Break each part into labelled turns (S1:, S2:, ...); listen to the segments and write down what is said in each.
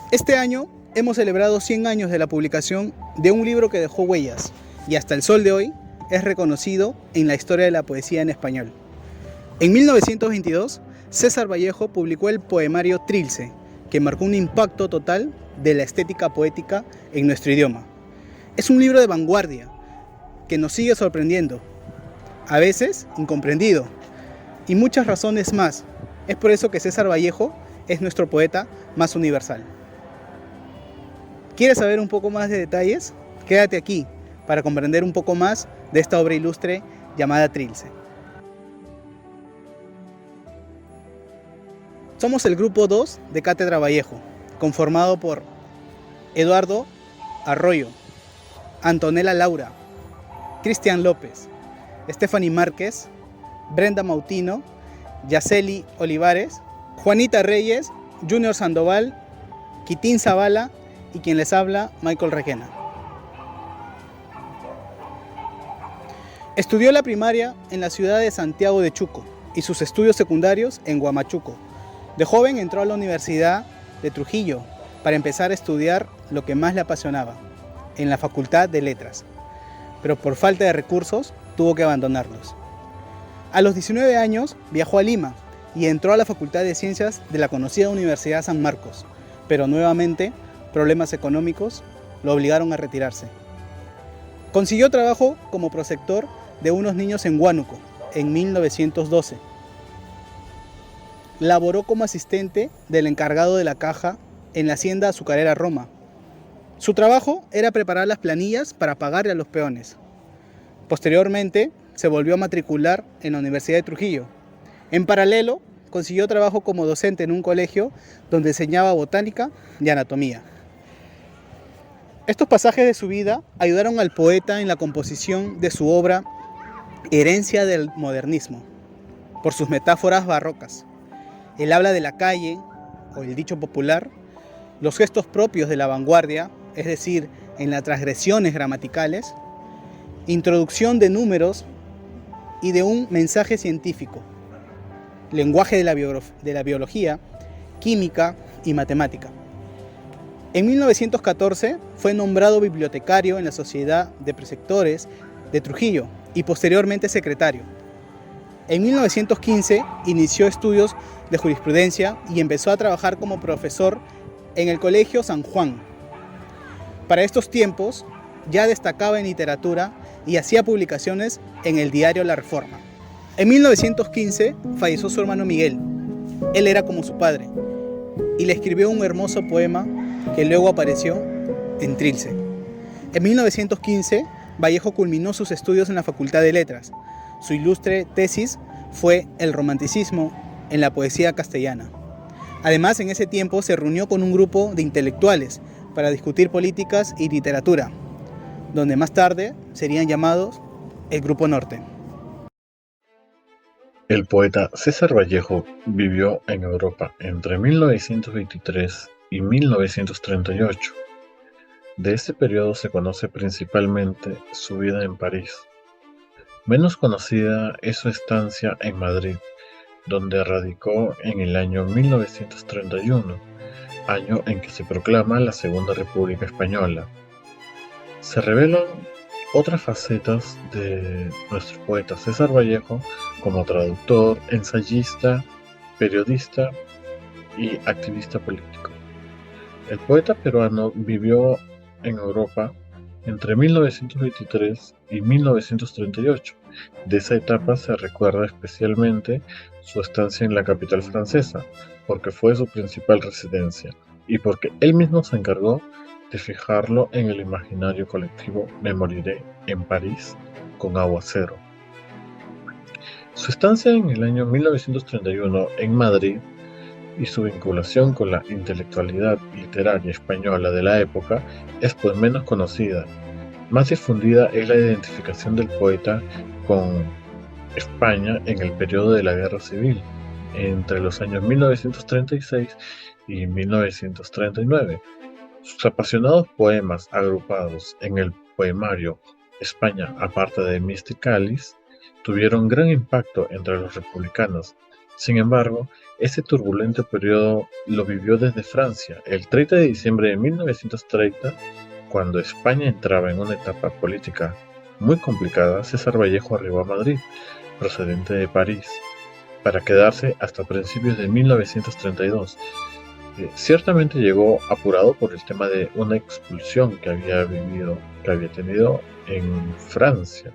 S1: Este año hemos celebrado 100 años de la publicación de un libro que dejó huellas y hasta el sol de hoy es reconocido en la historia de la poesía en español. En 1922, César Vallejo publicó el poemario Trilce, que marcó un impacto total de la estética poética en nuestro idioma. Es un libro de vanguardia que nos sigue sorprendiendo, a veces incomprendido, y muchas razones más. Es por eso que César Vallejo es nuestro poeta más universal. ¿Quieres saber un poco más de detalles? Quédate aquí para comprender un poco más de esta obra ilustre llamada Trilce. Somos el grupo 2 de Cátedra Vallejo, conformado por Eduardo Arroyo, Antonella Laura, Cristian López, Stephanie Márquez, Brenda Mautino, Yaceli Olivares, Juanita Reyes, Junior Sandoval, Quitín Zavala y quien les habla, Michael Requena. Estudió la primaria en la ciudad de Santiago de Chuco y sus estudios secundarios en Huamachuco. De joven entró a la Universidad de Trujillo para empezar a estudiar lo que más le apasionaba, en la Facultad de Letras, pero por falta de recursos tuvo que abandonarlos. A los 19 años viajó a Lima y entró a la Facultad de Ciencias de la conocida Universidad San Marcos, pero nuevamente problemas económicos lo obligaron a retirarse. Consiguió trabajo como prosector de unos niños en Huánuco en 1912. Laboró como asistente del encargado de la caja en la hacienda azucarera Roma. Su trabajo era preparar las planillas para pagarle a los peones. Posteriormente, se volvió a matricular en la Universidad de Trujillo. En paralelo, consiguió trabajo como docente en un colegio donde enseñaba botánica y anatomía. Estos pasajes de su vida ayudaron al poeta en la composición de su obra Herencia del Modernismo, por sus metáforas barrocas. El habla de la calle, o el dicho popular, los gestos propios de la vanguardia, es decir, en las transgresiones gramaticales, introducción de números y de un mensaje científico, lenguaje de la biología, química y matemática. En 1914 fue nombrado bibliotecario en la Sociedad de Preceptores de Trujillo y posteriormente secretario. En 1915 inició estudios de jurisprudencia y empezó a trabajar como profesor en el Colegio San Juan. Para estos tiempos ya destacaba en literatura y hacía publicaciones en el diario La Reforma. En 1915 falleció su hermano Miguel. Él era como su padre y le escribió un hermoso poema que luego apareció en Trilce. En 1915, Vallejo culminó sus estudios en la Facultad de Letras. Su ilustre tesis fue el romanticismo en la poesía castellana. Además, en ese tiempo se reunió con un grupo de intelectuales para discutir políticas y literatura, donde más tarde serían llamados el Grupo Norte.
S2: El poeta César Vallejo vivió en Europa entre 1923 y 1938. De este periodo se conoce principalmente su vida en París. Menos conocida es su estancia en Madrid, donde radicó en el año 1931, año en que se proclama la Segunda República Española. Se revelan otras facetas de nuestro poeta César Vallejo como traductor, ensayista, periodista y activista político. El poeta peruano vivió en Europa entre 1923 y 1938. De esa etapa se recuerda especialmente su estancia en la capital francesa, porque fue su principal residencia y porque él mismo se encargó de fijarlo en el imaginario colectivo Me moriré en París con Aguacero. Su estancia en el año 1931 en Madrid y su vinculación con la intelectualidad literaria española de la época es pues menos conocida. Más difundida es la identificación del poeta con España en el periodo de la Guerra Civil, entre los años 1936 y 1939. Sus apasionados poemas agrupados en el poemario España aparte de Mysticalis tuvieron gran impacto entre los republicanos. Sin embargo, Ese turbulento periodo lo vivió desde Francia. El 30 de diciembre de 1930, cuando España entraba en una etapa política muy complicada, César Vallejo arribó a Madrid, procedente de París, para quedarse hasta principios de 1932. Ciertamente llegó apurado por el tema de una expulsión que había tenido en Francia,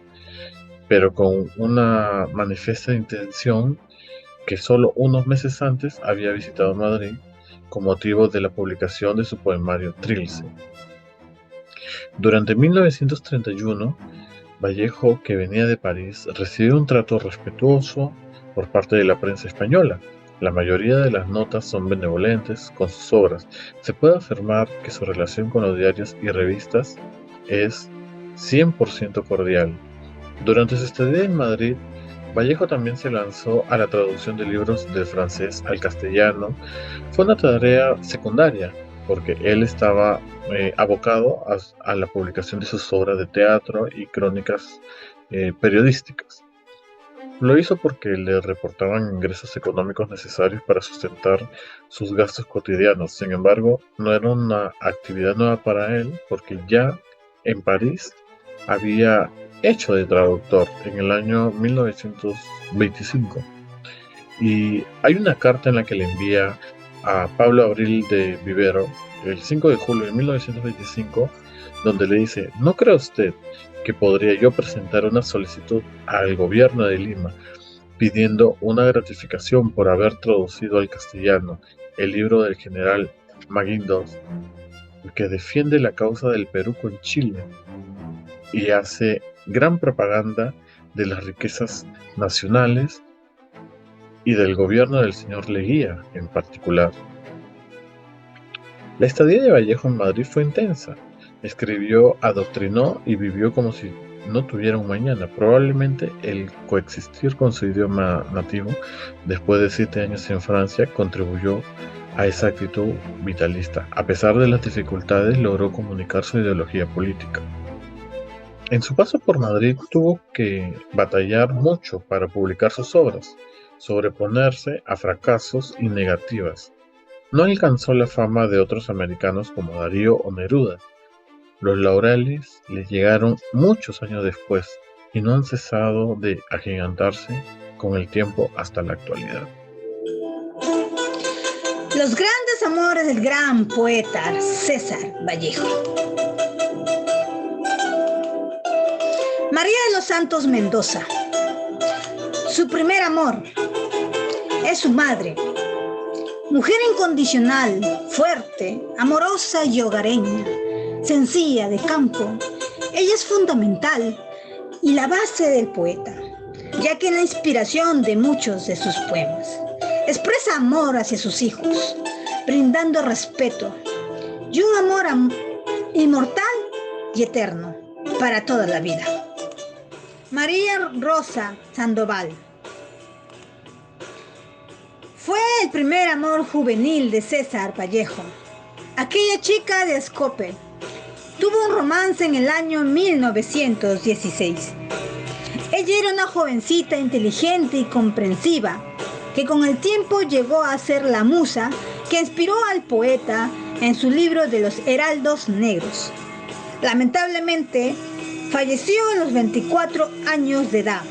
S2: pero con una manifiesta intención que solo unos meses antes había visitado Madrid con motivo de la publicación de su poemario Trilce. Durante 1931, Vallejo, que venía de París, recibió un trato respetuoso por parte de la prensa española. La mayoría de las notas son benevolentes con sus obras. Se puede afirmar que su relación con los diarios y revistas es 100% cordial. Durante su estadía en Madrid, Vallejo también se lanzó a la traducción de libros del francés al castellano. Fue una tarea secundaria, porque él estaba abocado a la publicación de sus obras de teatro y crónicas periodísticas. Lo hizo porque le reportaban ingresos económicos necesarios para sustentar sus gastos cotidianos. Sin embargo, no era una actividad nueva para él, porque ya en París había hecho de traductor en el año 1925. Y hay una carta en la que le envía a Pablo Abril de Vivero el 5 de julio de 1925, donde le dice: ¿no cree usted que podría yo presentar una solicitud al gobierno de Lima pidiendo una gratificación por haber traducido al castellano el libro del general Maguindos, que defiende la causa del Perú con Chile y hace gran propaganda de las riquezas nacionales y del gobierno del señor Leguía en particular? La estadía de Vallejo en Madrid fue intensa. Escribió, adoctrinó y vivió como si no tuviera un mañana. Probablemente el coexistir con su idioma nativo después de 7 años en Francia contribuyó a esa actitud vitalista. A pesar de las dificultades, logró comunicar su ideología política. En su paso por Madrid tuvo que batallar mucho para publicar sus obras, sobreponerse a fracasos y negativas. No alcanzó la fama de otros americanos como Darío o Neruda. Los laureles les llegaron muchos años después y no han cesado de agigantarse con el tiempo hasta la actualidad.
S3: Los grandes amores del gran poeta César Vallejo. María de los Santos Mendoza. Su primer amor es su madre. Mujer incondicional, fuerte, amorosa y hogareña, sencilla de campo, ella es fundamental y la base del poeta, ya que es la inspiración de muchos de sus poemas. Expresa amor hacia sus hijos, brindando respeto y un amor inmortal y eterno para toda la vida. María Rosa Sandoval. Fue el primer amor juvenil de César Vallejo. Aquella chica de Escope tuvo un romance en el año 1916. Ella era una jovencita inteligente y comprensiva, que con el tiempo llegó a ser la musa que inspiró al poeta en su libro de los Heraldos Negros. Lamentablemente, falleció a los 24 años de edad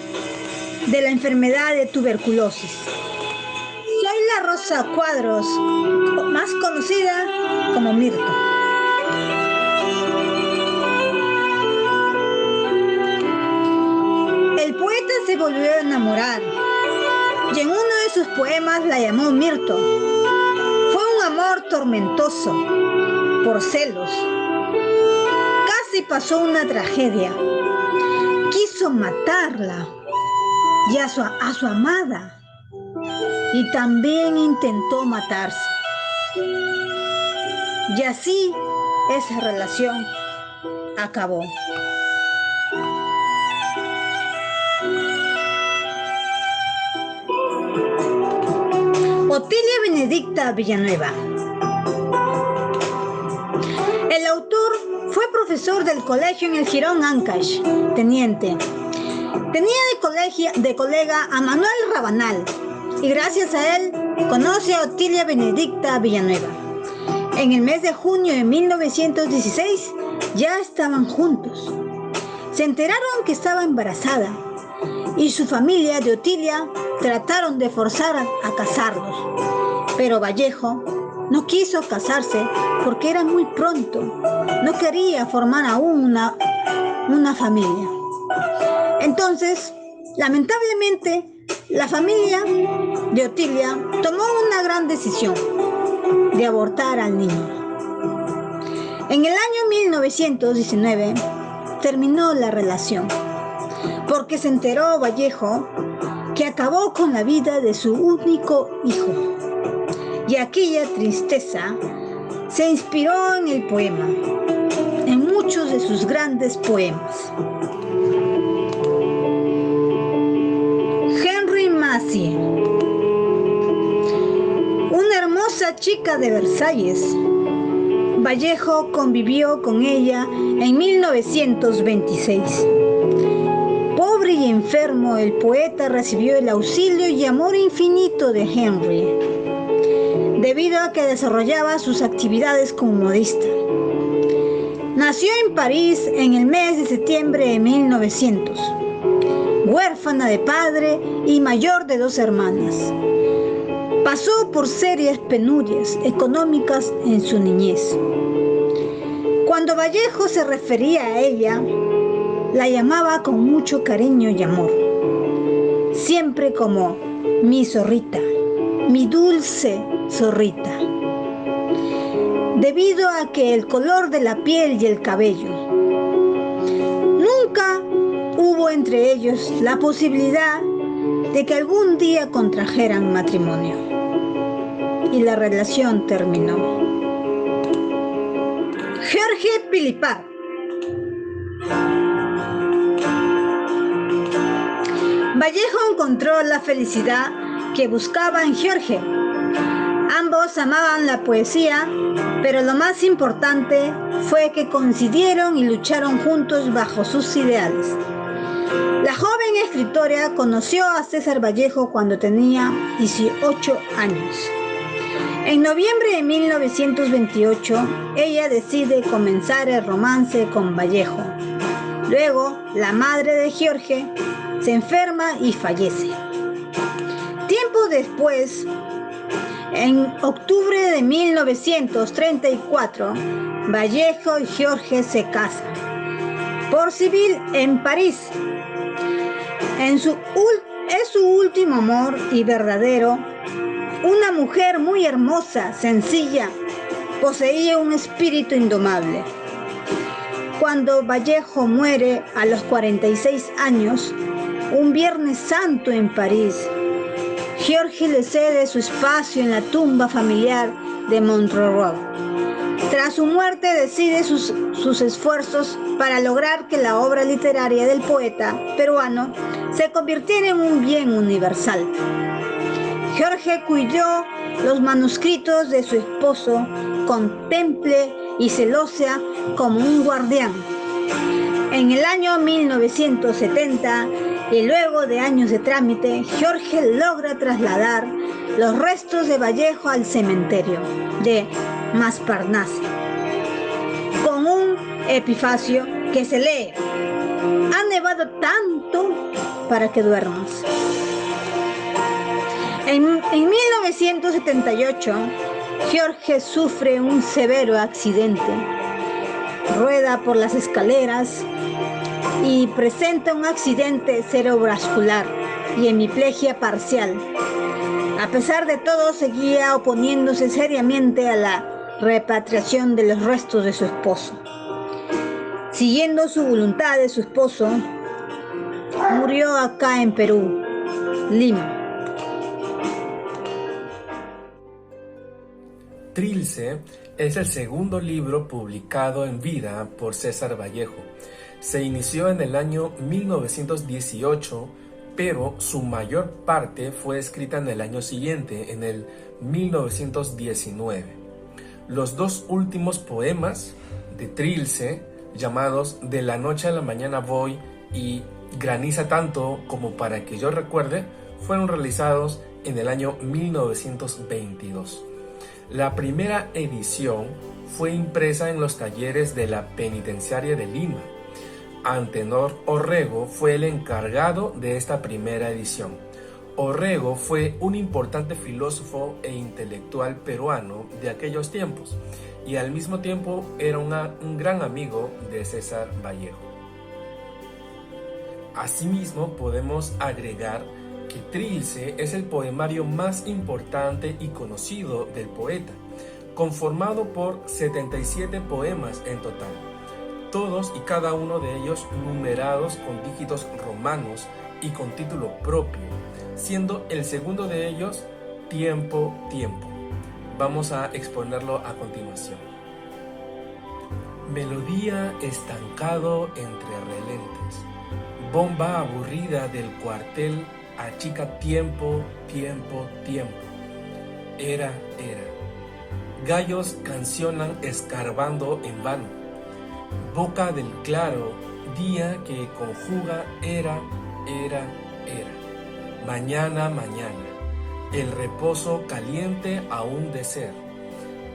S3: de la enfermedad de tuberculosis. Soy la Rosa Cuadros, más conocida como Mirto. El poeta se volvió a enamorar y en uno de sus poemas la llamó Mirto. Fue un amor tormentoso por celos. Casi pasó una tragedia. Quiso matarla y a su amada. Y también intentó matarse. Y así esa relación acabó. Otilia Benedicta Villanueva. El autor fue profesor del colegio en el Jirón Ancash, teniente. Tenía de colega a Manuel Rabanal, y gracias a él conoce a Otilia Benedicta Villanueva. En el mes de junio de 1916 ya estaban juntos. Se enteraron que estaba embarazada y su familia de Otilia trataron de forzar a casarlos. Pero Vallejo no quiso casarse porque era muy pronto. No quería formar aún una familia. Entonces, lamentablemente, la familia de Otilia tomó una gran decisión de abortar al niño. En el año 1919 terminó la relación porque se enteró Vallejo que acabó con la vida de su único hijo. Y aquella tristeza se inspiró en el poema, en muchos de sus grandes poemas. Henry Massey, una hermosa chica de Versalles. Vallejo convivió con ella en 1926. Pobre y enfermo, el poeta recibió el auxilio y amor infinito de Henry, debido a que desarrollaba sus actividades como modista. Nació en París en el mes de septiembre de 1900, huérfana de padre y mayor de 2 hermanas. Pasó por serias penurias económicas en su niñez. Cuando Vallejo se refería a ella, la llamaba con mucho cariño y amor, siempre como mi zorrita, mi dulce zorrita, debido a que el color de la piel y el cabello. Nunca hubo entre ellos la posibilidad de que algún día contrajeran matrimonio y la relación terminó. Jorge Pilipar. Vallejo encontró la felicidad que buscaba en Jorge. Ambos amaban la poesía, pero lo más importante fue que coincidieron y lucharon juntos bajo sus ideales. La joven escritora conoció a César Vallejo cuando tenía 18 años. En noviembre de 1928, ella decide comenzar el romance con Vallejo. Luego, la madre de Jorge se enferma y fallece. Tiempo después, en octubre de 1934, Vallejo y Jorge se casan por civil en París. Es su último amor y verdadero. Una mujer muy hermosa, sencilla, poseía un espíritu indomable. Cuando Vallejo muere a los 46 años, un Viernes Santo en París, Jorge le cede su espacio en la tumba familiar de Montreux. Tras su muerte decide sus esfuerzos para lograr que la obra literaria del poeta peruano se convirtiera en un bien universal. Jorge cuidó los manuscritos de su esposo con temple y celosa como un guardián. En el año 1970, y luego de años de trámite, Jorge logra trasladar los restos de Vallejo al cementerio de Montparnasse, con un epifacio que se lee: ha nevado tanto para que duermas. En 1978, Jorge sufre un severo accidente. Rueda por las escaleras y presenta un accidente cerebrovascular y hemiplegia parcial. A pesar de todo, seguía oponiéndose seriamente a la repatriación de los restos de su esposo. Siguiendo su voluntad de su esposo, murió acá en Perú, Lima.
S4: Trilce es el segundo libro publicado en vida por César Vallejo. Se inició en el año 1918, pero su mayor parte fue escrita en el año siguiente, en el 1919. Los 2 últimos poemas de Trilce, llamados De la noche a la mañana voy y Graniza tanto como para que yo recuerde, fueron realizados en el año 1922. La primera edición fue impresa en los talleres de la Penitenciaria de Lima. Antenor Orrego fue el encargado de esta primera edición. Orrego fue un importante filósofo e intelectual peruano de aquellos tiempos y al mismo tiempo era un gran amigo de César Vallejo. Asimismo, podemos agregar que Trilce es el poemario más importante y conocido del poeta, conformado por 77 poemas en total, todos y cada uno de ellos numerados con dígitos romanos y con título propio, siendo el segundo de ellos Tiempo, Tiempo. Vamos a exponerlo a continuación. Melodía estancado entre relentes, bomba aburrida del cuartel achica tiempo, tiempo, tiempo. Era. Gallos cancionan escarbando en vano. Boca del claro, día que conjuga era. Mañana, el reposo caliente aún de ser.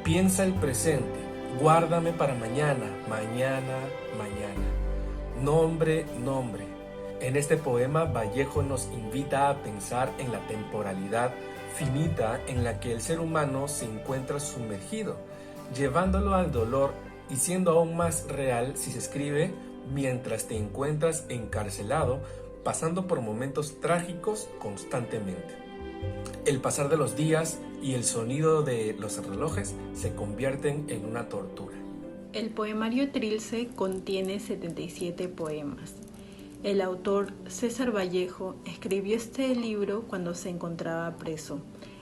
S4: Piensa el presente, guárdame para mañana. Nombre. En este poema, Vallejo nos invita a pensar en la temporalidad finita en la que el ser humano se encuentra sumergido, llevándolo al dolor y siendo aún más real si se escribe mientras te encuentras encarcelado, pasando por momentos trágicos constantemente. El pasar de los días y el sonido de los relojes se convierten en una tortura.
S5: El poemario Trilce contiene 77 poemas. El autor César Vallejo escribió este libro cuando se encontraba preso.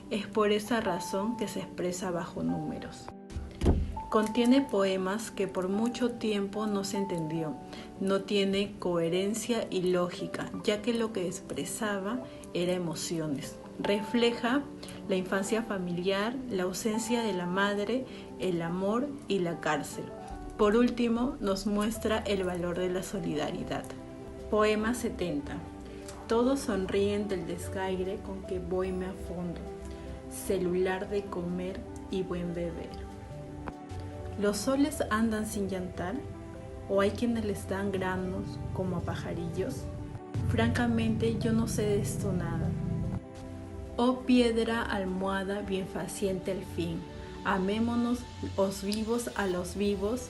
S5: Es por esa razón que se expresa bajo números. Contiene poemas que por mucho tiempo no se entendió. No tiene coherencia y lógica, ya que lo que expresaba era emociones. Refleja la infancia familiar, la ausencia de la madre, el amor y la cárcel. Por último, nos muestra el valor de la solidaridad. Poema 70. Todos sonríen del desgaire con que voy me afondo. Celular de comer y buen beber. ¿Los soles andan sin llantar? ¿O hay quienes les dan granos como a pajarillos? Francamente, yo no sé de esto nada. Oh piedra, almohada, bien faciente al fin. Amémonos los vivos a los vivos,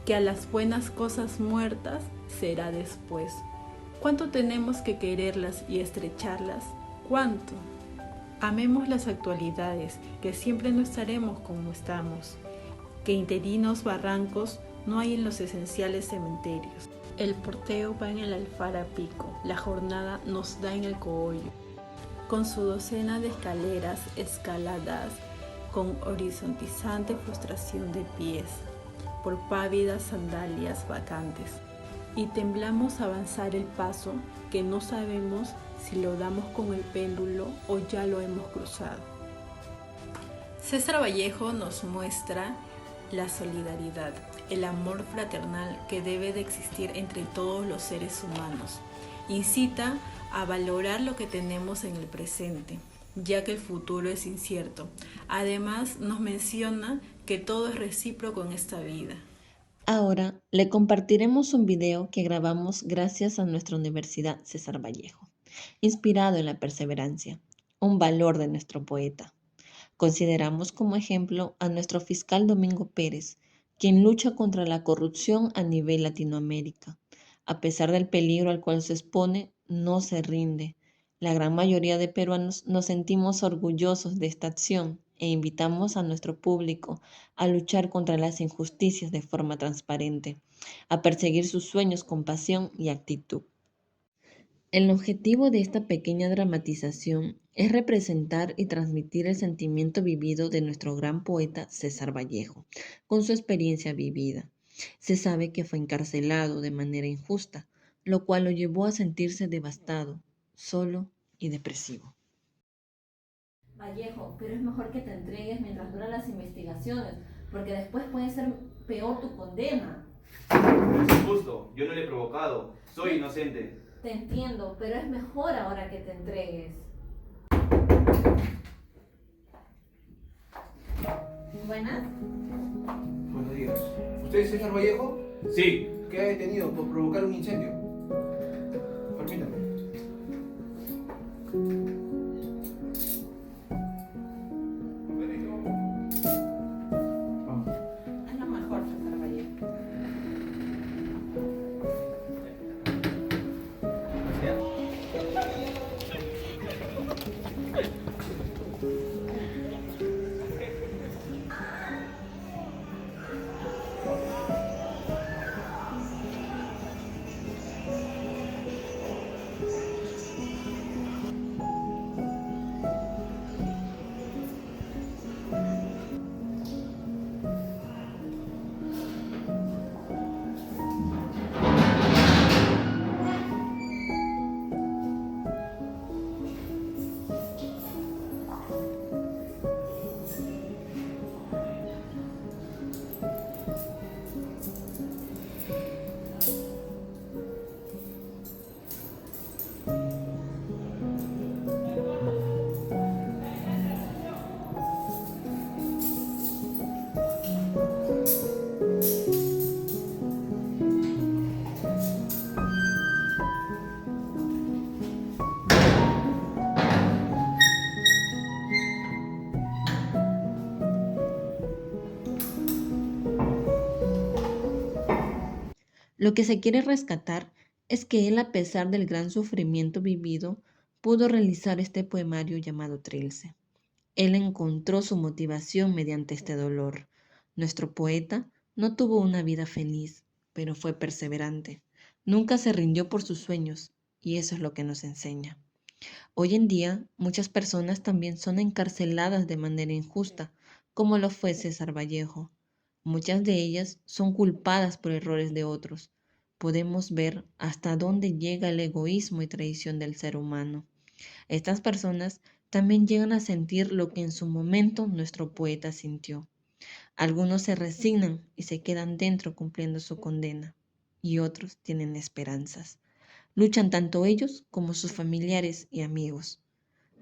S5: que a las buenas cosas muertas será después. ¿Cuánto tenemos que quererlas y estrecharlas? ¿Cuánto? Amemos las actualidades, que siempre no estaremos como estamos. Que interinos barrancos no hay en los esenciales cementerios. El porteo va en el alfar a pico, la jornada nos da en el cogollo. Con su docena de escaleras escaladas, con horizontizante frustración de pies, por pávidas sandalias vacantes. Y temblamos avanzar el paso, que no sabemos si lo damos con el péndulo o ya lo hemos cruzado. César Vallejo nos muestra la solidaridad, el amor fraternal que debe de existir entre todos los seres humanos. Incita a valorar lo que tenemos en el presente, ya que el futuro es incierto. Además, nos menciona que todo es recíproco en esta vida.
S6: Ahora le compartiremos un video que grabamos gracias a nuestra Universidad César Vallejo, inspirado en la perseverancia, un valor de nuestro poeta. Consideramos como ejemplo a nuestro fiscal Domingo Pérez, quien lucha contra la corrupción a nivel Latinoamérica. A pesar del peligro al cual se expone, no se rinde. La gran mayoría de peruanos nos sentimos orgullosos de esta acción e invitamos a nuestro público a luchar contra las injusticias de forma transparente, a perseguir sus sueños con pasión y actitud. El objetivo de esta pequeña dramatización es representar y transmitir el sentimiento vivido de nuestro gran poeta César Vallejo, con su experiencia vivida. Se sabe que fue encarcelado de manera injusta, lo cual lo llevó a sentirse devastado, solo y depresivo.
S7: Vallejo, pero es mejor que te entregues mientras duran las investigaciones, porque después puede ser peor tu condena.
S8: Justo, yo no le he provocado, soy inocente.
S7: Te entiendo, pero es mejor ahora que te entregues. Buenas.
S9: Buenos días. ¿Usted es César Vallejo?
S8: Sí.
S9: ¿Qué ha detenido por provocar un incendio? Permítame. Vamos.
S7: Es lo mejor, César Vallejo.
S6: Lo que se quiere rescatar es que él, a pesar del gran sufrimiento vivido, pudo realizar este poemario llamado Trilce. Él encontró su motivación mediante este dolor. Nuestro poeta no tuvo una vida feliz, pero fue perseverante. Nunca se rindió por sus sueños, y eso es lo que nos enseña. Hoy en día, muchas personas también son encarceladas de manera injusta, como lo fue César Vallejo. Muchas de ellas son culpadas por errores de otros. Podemos ver hasta dónde llega el egoísmo y traición del ser humano. Estas personas también llegan a sentir lo que en su momento nuestro poeta sintió. Algunos se resignan y se quedan dentro cumpliendo su condena, y otros tienen esperanzas. Luchan tanto ellos como sus familiares y amigos.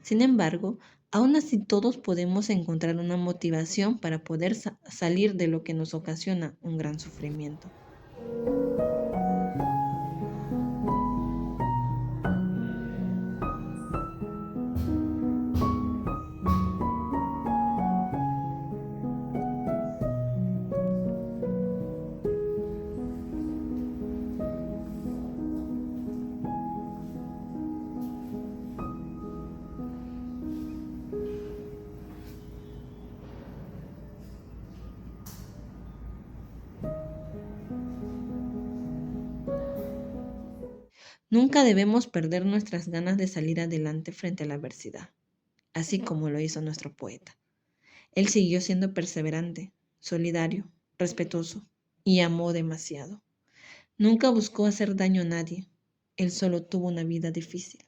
S6: Sin embargo, aún así todos podemos encontrar una motivación para poder salir de lo que nos ocasiona un gran sufrimiento. Nunca debemos perder nuestras ganas de salir adelante frente a la adversidad, así como lo hizo nuestro poeta. Él siguió siendo perseverante, solidario, respetuoso y amó demasiado. Nunca buscó hacer daño a nadie. Él solo tuvo una vida difícil.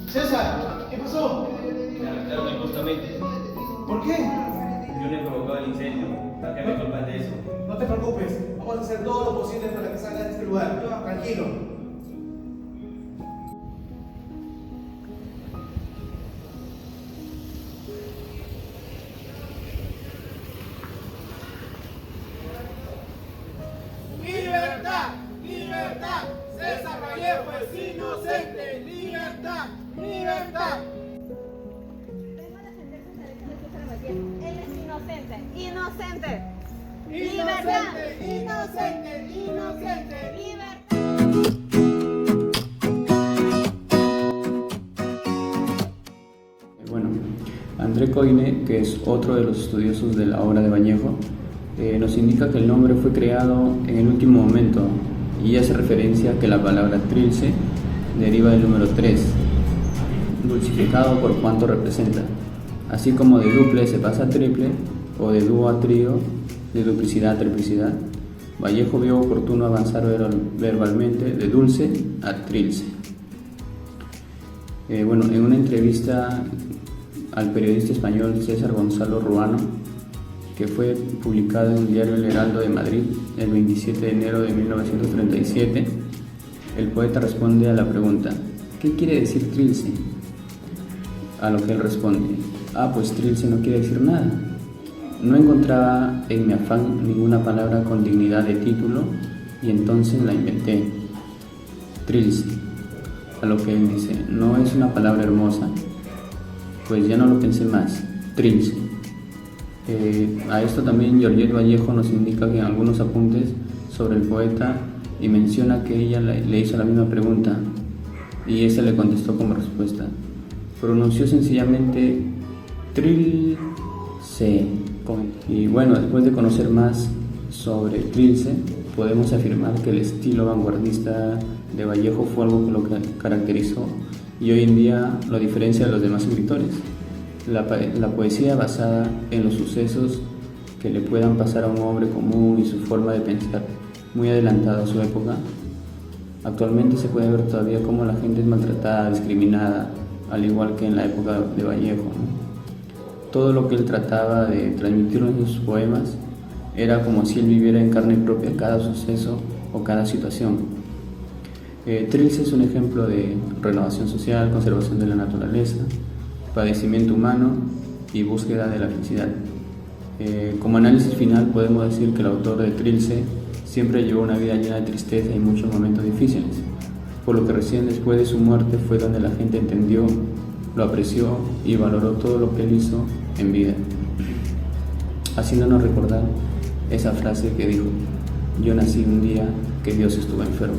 S9: César, ¿qué pasó?
S8: Me arrestaron injustamente.
S9: ¿Por qué?
S8: Yo no he provocado el incendio. ¿A qué me culpan de eso?
S9: No te preocupes, vamos a hacer todo lo posible para que salgas de este lugar. Tranquilo.
S10: ¡Libertad! ¡Libertad! ¡César Vallejo es inocente! ¡Libertad! ¡Libertad!
S11: Tengo la sentencia de César Vallejo. Él es inocente. ¡Inocente!
S10: ¡Libertad! ¡Inocente! ¡Inocente!
S11: ¡Libertad!
S12: Bueno, André Coyne, que es otro de los estudiosos de la obra de Vallejo, nos indica que el nombre fue creado en el último momento y hace referencia a que la palabra trilce deriva del número 3, dulcificado por cuanto representa. Así como de duple se pasa a triple o de dúo a trío, de duplicidad a triplicidad, Vallejo vio oportuno avanzar verbalmente de dulce a trilce. En una entrevista al periodista español César Gonzalo Ruano, que fue publicada en el diario El Heraldo de Madrid el 27 de enero de 1937, el poeta responde a la pregunta: ¿qué quiere decir Trilce? A lo que él responde, pues Trilce no quiere decir nada. No encontraba en mi afán ninguna palabra con dignidad de título y entonces la inventé. Trilce. A lo que él dice, ¿no es una palabra hermosa? Pues ya no lo pensé más. Trilce. A esto también Georgette Vallejo nos indica que en algunos apuntes sobre el poeta y menciona que ella le hizo la misma pregunta y ese le contestó como respuesta. Pronunció sencillamente Trilce. Y bueno, después de conocer más sobre Trilce, podemos afirmar que el estilo vanguardista de Vallejo fue algo que lo caracterizó y hoy en día lo diferencia de los demás escritores. La poesía basada en los sucesos que le puedan pasar a un hombre común y su forma de pensar muy adelantada a su época. Actualmente se puede ver todavía cómo la gente es maltratada, discriminada, al igual que en la época de Vallejo, ¿no? Todo lo que él trataba de transmitirnos en sus poemas era como si él viviera en carne propia cada suceso o cada situación. Trilce es un ejemplo de renovación social, conservación de la naturaleza, padecimiento humano y búsqueda de la felicidad. Como análisis final podemos decir que el autor de Trilce siempre llevó una vida llena de tristeza y muchos momentos difíciles, por lo que recién después de su muerte fue donde la gente entendió, lo apreció y valoró todo lo que él hizo en vida, haciéndonos recordar esa frase que dijo: yo nací un día que Dios estuvo enfermo.